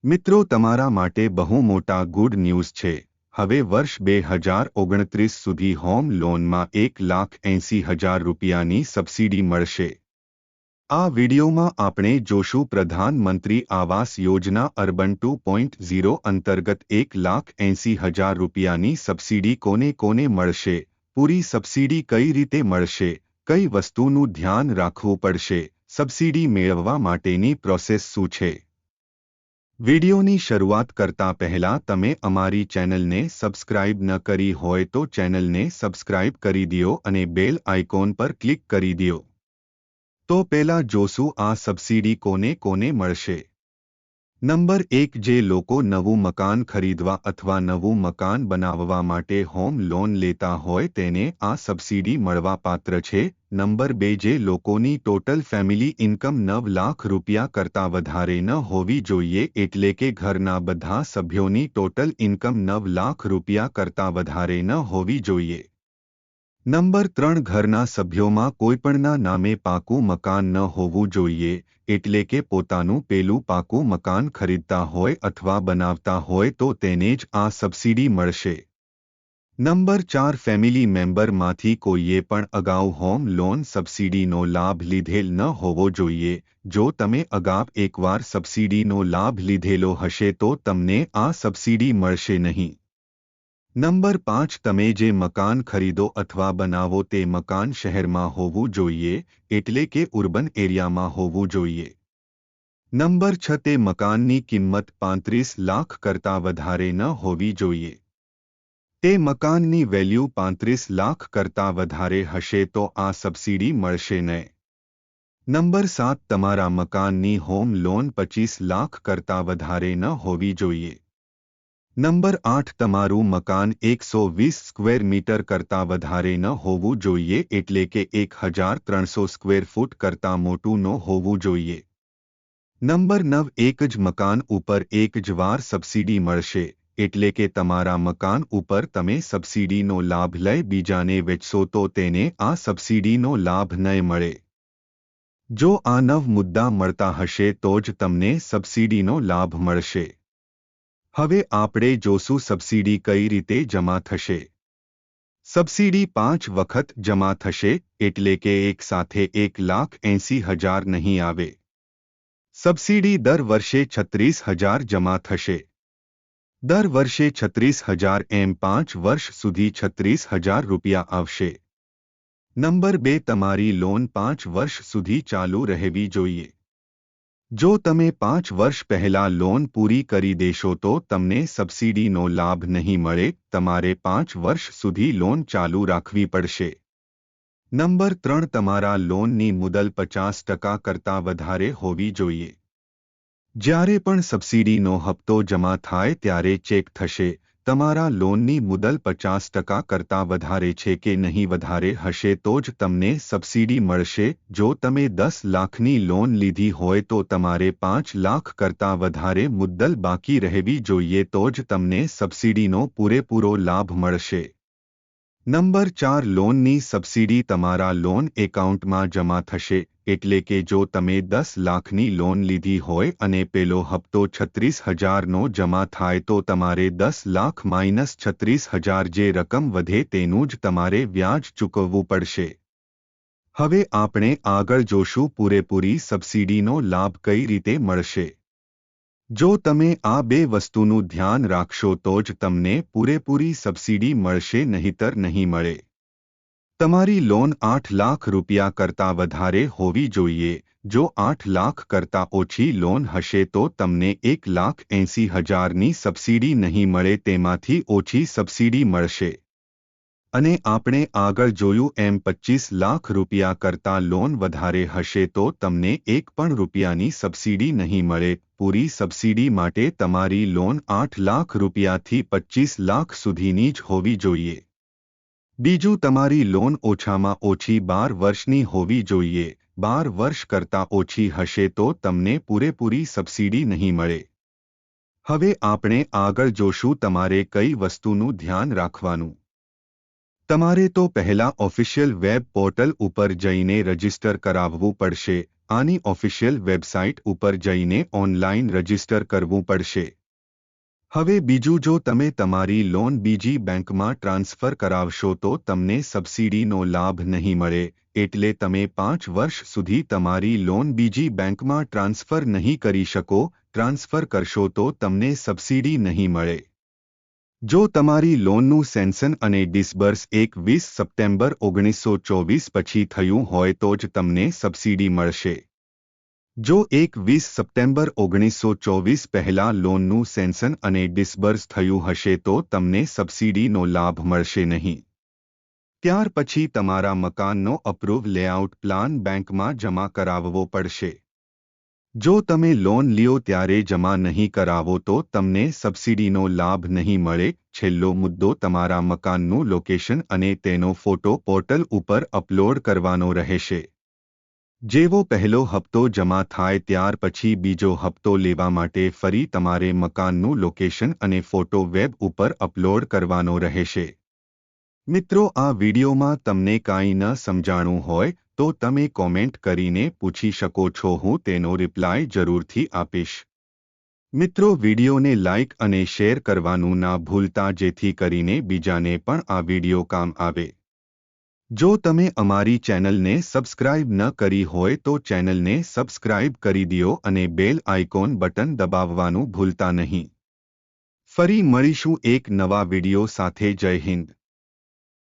મિત્રો, તમારા માટે બહુ મોટા ગુડ ન્યૂઝ છે। હવે વર્ષ 2029 સુધી હોમ લોનમાં 1,80,000 રૂપિયાની સબસિડી મળશે। આ વિડીયોમાં આપણે જોશું પ્રધાનમંત્રી આવાસ યોજના અર્બન 2.0 અંતર્ગત 1,80,000 રૂપિયાની સબસિડી કોને કોને મળશે, પૂરી સબસિડી કઈ રીતે મળશે, કઈ વસ્તુનું ધ્યાન રાખવું પડશે, સબસિડી મેળવવા માટેની પ્રોસેસ શું છે। વિડિયોની શરૂઆત કરતા પહેલા તમે અમારી ચેનલને સબસ્ક્રાઇબ ન કરી હોય તો ચેનલને સબસ્ક્રાઇબ કરી દો અને બેલ આઇકોન પર ક્લિક કરી દો। તો પહેલા જોશું આ સબસિડી કોને કોને મળશે। નંબર 1, જે લોકો નવું મકાન ખરીદવા અથવા નવું મકાન બનાવવા માટે હોમ લોન લેતા હોય તેને આ સબસિડી મળવા પાત્ર છે। નંબર 2, જે લોકોની ટોટલ ફેમિલી ઇન્કમ 9 લાખ રૂપિયા કરતાં વધારે ન હોવી જોઈએ, એટલે કે ઘરના બધા સભ્યોની ટોટલ ઇન્કમ 9 લાખ રૂપિયા કરતાં વધારે ન હોવી જોઈએ। નંબર 3, ઘરના સભ્યોમાં કોઈપણના નામે પાકું મકાન ન હોવું જોઈએ, એટલે કે પોતાનું પેલું પાકું મકાન ખરીદતા હોય અથવા બનાવતા હોય તો તેને જ આ સબસિડી મળશે। નંબર 4, ફેમિલી મેમ્બરમાંથી કોઈએ પણ અગાઉ હોમ લોન સબસિડીનો લાભ લીધેલ ન હોવો જોઈએ। જો તમે અગાઉ એકવાર સબસિડીનો લાભ લીધેલો હશે તો તમને આ સબસિડી મળશે નહીં। નંબર 5, તમે જે મકાન ખરીદો અથવા બનાવો તે મકાન શહેરમાં હોવું જોઈએ, એટલે કે ઉર્બન એરિયામાં હોવું જોઈએ। નંબર 6, તે મકાનની કિંમત 35 લાખ કરતાં વધારે ન હોવી જોઈએ। તે મકાનની વેલ્યુ 35 લાખ કરતાં વધારે હશે તો આ સબસિડી મળશે નહીં। નંબર 7, તમારા મકાનની હોમ લોન 25 લાખ કરતાં વધારે ન હોવી જોઈએ। નંબર 8, તમારું મકાન 120 સ્ક્વેર મીટર કરતાં વધારે ન હોવું જોઈએ, એટલે કે 1,300 સ્ક્વેર ફૂટ કરતાં મોટું ન હોવું જોઈએ। નંબર 9, એક જ મકાન ઉપર એક જ વાર સબસિડી મળશે, એટલે કે તમારા મકાન ઉપર તમે સબસિડીનો લાભ લઈ બીજાને વેચશો તો તેને આ સબસિડીનો લાભ નહીં મળે। જો આ 9 મુદ્દા મળતા હશે તો જ તમને સબસિડીનો લાભ મળશે। હવે આપણે જોશું સબસિડી કઈ રીતે જમા થશે। સબસિડી 5 વખત જમા થશે, એટલે કે એક સાથે 1,80,000 નહીં આવે। સબસિડી દર વર્ષે 36,000 જમા થશે। દર વર્ષે 36,000 એમ 5 વર્ષ સુધી 36,000 રૂપિયા આવશે। નંબર 2, તમારી લોન 5 વર્ષ સુધી ચાલુ રહેવી જોઈએ। જો તમે 5 વર્ષ પહેલા લોન પૂરી કરી દેશો તો તમને સબસિડીનો લાભ નહીં મળે, તમારે 5 વર્ષ સુધી લોન ચાલુ રાખવી પડશે। નંબર 3, તમારા લોનની મુદલ 50% કરતાં વધારે હોવી જોઈએ। જ્યારે પણ સબસિડીનો હપ્તો જમા થાય ત્યારે ચેક થશે, તમારા લોનની મુદલ 50% કરતાં વધારે છે કે નહીં, વધારે હશે તો જ તમને સબસિડી મળશે। જો તમે 10 લાખની લોન લીધી હોય તો તમારે 5 લાખ કરતાં વધારે મુદ્દલ બાકી રહેવી જોઈએ તો જ તમને સબસિડીનો પૂરેપૂરો લાભ મળશે। નંબર 4, લોનની સબસિડી તમારા લોન એકાઉન્ટમાં જમા થશે, એટલે કે જો તમે 10 લાખની લોન લીધી હોય અને પેલો હપ્તો 36,000નો જમા થાય તો તમારે 10 લાખ માઇનસ 36,000 જે રકમ વધે તેનું જ તમારે વ્યાજ ચૂકવવું પડશે। હવે આપણે આગળ જોશું પૂરેપૂરી સબસિડીનો લાભ કઈ રીતે મળશે। જો તમે આ બે વસ્તુનું ધ્યાન રાખશો તો જ તમને પૂરેપૂરી સબસિડી મળશે, નહીતર નહીં મળે। તમારી લોન 8 લાખ રૂપિયા કરતાં વધારે હોવી જોઈએ। જો 8 લાખ કરતાં ઓછી લોન હશે તો તમને 1,80,000ની સબસિડી નહીં મળે, તેમાંથી ઓછી સબસિડી મળશે। અને આપણે આગળ જોયું એમ 25 લાખ રૂપિયા કરતાં લોન વધારે હશે તો તમને 1 પણ રૂપિયાની સબસિડી નહીં મળે। પૂરી સબસિડી માટે તમારી લોન 8 લાખ રૂપિયાથી 25 લાખ સુધીની જ હોવી જોઈએ। બીજું, તમારી લોન ઓછામાં ઓછી 12 વર્ષની હોવી જોઈએ। 12 વર્ષ કરતાં ઓછી હશે તો તમને પૂરેપૂરી સબસિડી નહીં મળે। હવે આપણે આગળ જોશું તમારે કઈ વસ્તુનું ધ્યાન રાખવાનું। તમારે તો પહેલા ઓફિશિયલ વેબ પોર્ટલ ઉપર જઈને રજિસ્ટર કરાવવું પડશે। આની ઓફિશિયલ વેબસાઇટ ઉપર જઈને ઓનલાઈન રજિસ્ટર કરવું પડશે। હવે બીજું, જો તમે તમારી લોન બીજી બેંકમાં ટ્રાન્સફર કરાવશો તો તમને સબસિડીનો લાભ નહીં મળે, એટલે તમે 5 વર્ષ સુધી તમારી લોન બીજી બેંકમાં ટ્રાન્સફર નહીં કરી શકો। ટ્રાન્સફર કરશો તો તમને સબસિડી નહીં મળે। જો તમારી લોનનું સેન્શન અને ડિસબર્સ 21 સપ્ટેમ્બર 1924 પછી થયું હોય તો જ તમને સબસિડી મળશે। જો 21 સપ્ટેમ્બર 1924 પહેલા લોનનું સેન્શન અને ડિસબર્સ થયું હશે તો તમને સબસિડીનો લાભ મળશે નહીં। ત્યાર પછી તમારા મકાનનો અપ્રૂવ લેઆઉટ પ્લાન બેંકમાં જમા કરાવવો પડશે। જો તમે લોન લ્યો ત્યારે જમા નહીં કરાવો તો તમને સબસિડીનો લાભ નહીં મળે। છેલ્લો મુદ્દો, તમારા મકાનનું લોકેશન અને તેનો ફોટો પોર્ટલ ઉપર અપલોડ કરવાનો રહેશે। જેવો પહેલો હપ્તો જમા થાય ત્યાર પછી બીજો હપ્તો લેવા માટે ફરી તમારે મકાનનું લોકેશન અને ફોટો વેબ ઉપર અપલોડ કરવાનો રહેશે। મિત્રો, આ વિડીયોમાં તમને કાંઈ ન સમજાણું હોય તો તમે કોમેન્ટ કરીને પૂછી શકો છો, હું તેનો રિપ્લાય જરૂરથી આપીશ। મિત્રો, વિડીયોને લાઇક અને શેર કરવાનું ના ભૂલતા, જેથી કરીને બીજાને પણ આ વિડીયો કામ આવે। જો તમે અમારી ચેનલને સબસ્ક્રાઇબ ન કરી હોય તો ચેનલને સબસ્ક્રાઇબ કરી દો અને બેલ આઇકોન બટન દબાવવાનું ભૂલતા નહીં। ફરી મળીશું એક નવા વિડીયો સાથે। જય હિન્દ।